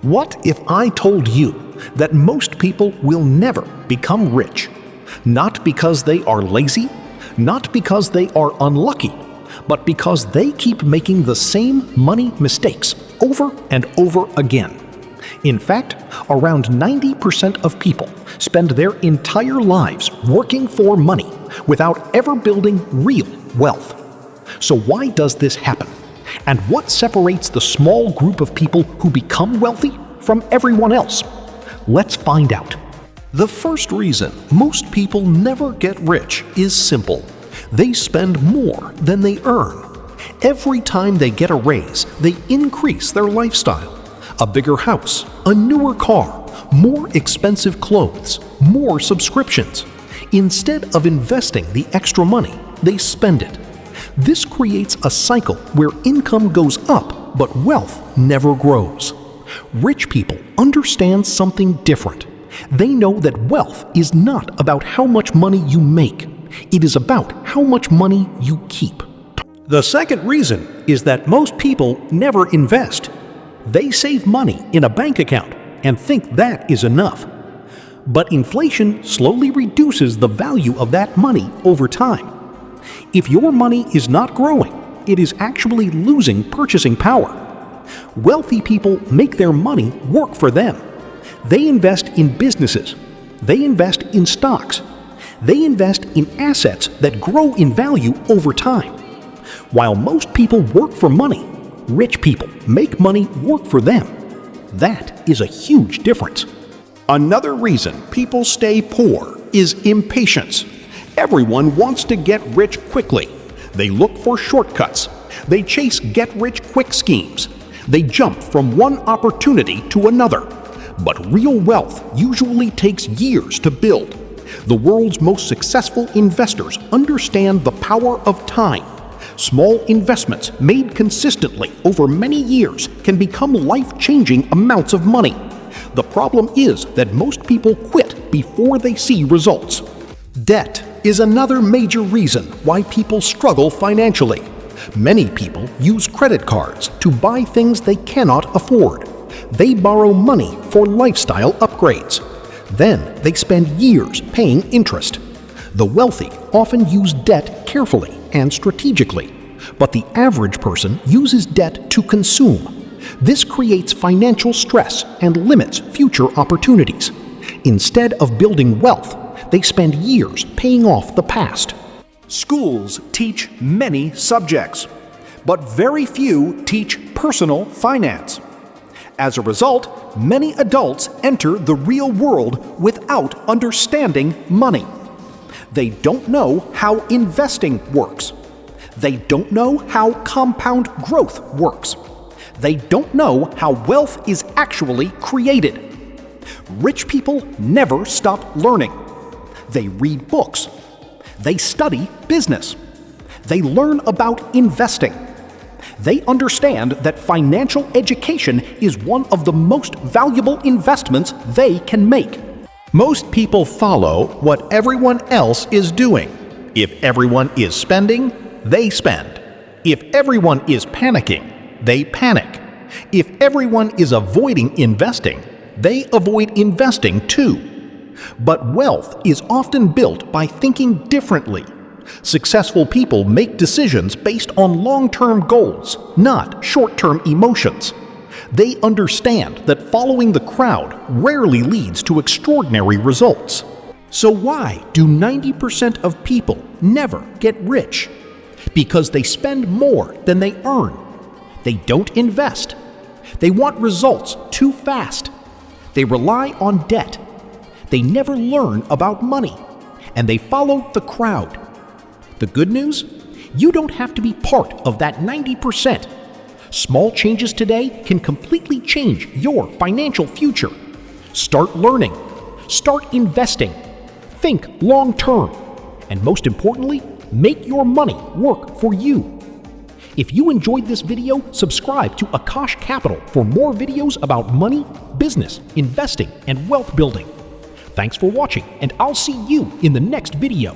What if I told you that most people will never become rich? Not because they are lazy, not because they are unlucky, but because they keep making the same money mistakes over and over again. In fact, around 90% of people spend their entire lives working for money without ever building real wealth. So why does this happen? And what separates the small group of people who become wealthy from everyone else? Let's find out. The first reason most people never get rich is simple. They spend more than they earn. Every time they get a raise, they increase their lifestyle. A bigger house, a newer car, more expensive clothes, more subscriptions. Instead of investing the extra money, they spend it. This creates a cycle where income goes up, but wealth never grows. Rich people understand something different. They know that wealth is not about how much money you make. It is about how much money you keep. The second reason is that most people never invest. They save money in a bank account and think that is enough. But inflation slowly reduces the value of that money over time. If your money is not growing, it is actually losing purchasing power. Wealthy people make their money work for them. They invest in businesses. They invest in stocks. They invest in assets that grow in value over time. While most people work for money, rich people make money work for them. That is a huge difference. Another reason people stay poor is impatience. Everyone wants to get rich quickly. They look for shortcuts. They chase get-rich-quick schemes. They jump from one opportunity to another. But real wealth usually takes years to build. The world's most successful investors understand the power of time. Small investments made consistently over many years can become life-changing amounts of money. The problem is that most people quit before they see results. Debt is another major reason why people struggle financially. Many people use credit cards to buy things they cannot afford. They borrow money for lifestyle upgrades. Then they spend years paying interest. The wealthy often use debt carefully and strategically, but the average person uses debt to consume. This creates financial stress and limits future opportunities. Instead of building wealth, they spend years paying off the past. Schools teach many subjects, but very few teach personal finance. As a result, many adults enter the real world without understanding money. They don't know how investing works. They don't know how compound growth works. They don't know how wealth is actually created. Rich people never stop learning. They read books. They study business. They learn about investing. They understand that financial education is one of the most valuable investments they can make. Most people follow what everyone else is doing. If everyone is spending, they spend. If everyone is panicking, they panic. If everyone is avoiding investing, they avoid investing too. But wealth is often built by thinking differently. Successful people make decisions based on long-term goals, not short-term emotions. They understand that following the crowd rarely leads to extraordinary results. So why do 90% of people never get rich? Because they spend more than they earn. They don't invest. They want results too fast. They rely on debt. They never learn about money. And they follow the crowd. The good news? You don't have to be part of that 90%. Small changes today can completely change your financial future. Start learning. Start investing. Think long term. And most importantly, make your money work for you. If you enjoyed this video, subscribe to Akash Capital for more videos about money, business, investing, and wealth building. Thanks for watching, and I'll see you in the next video.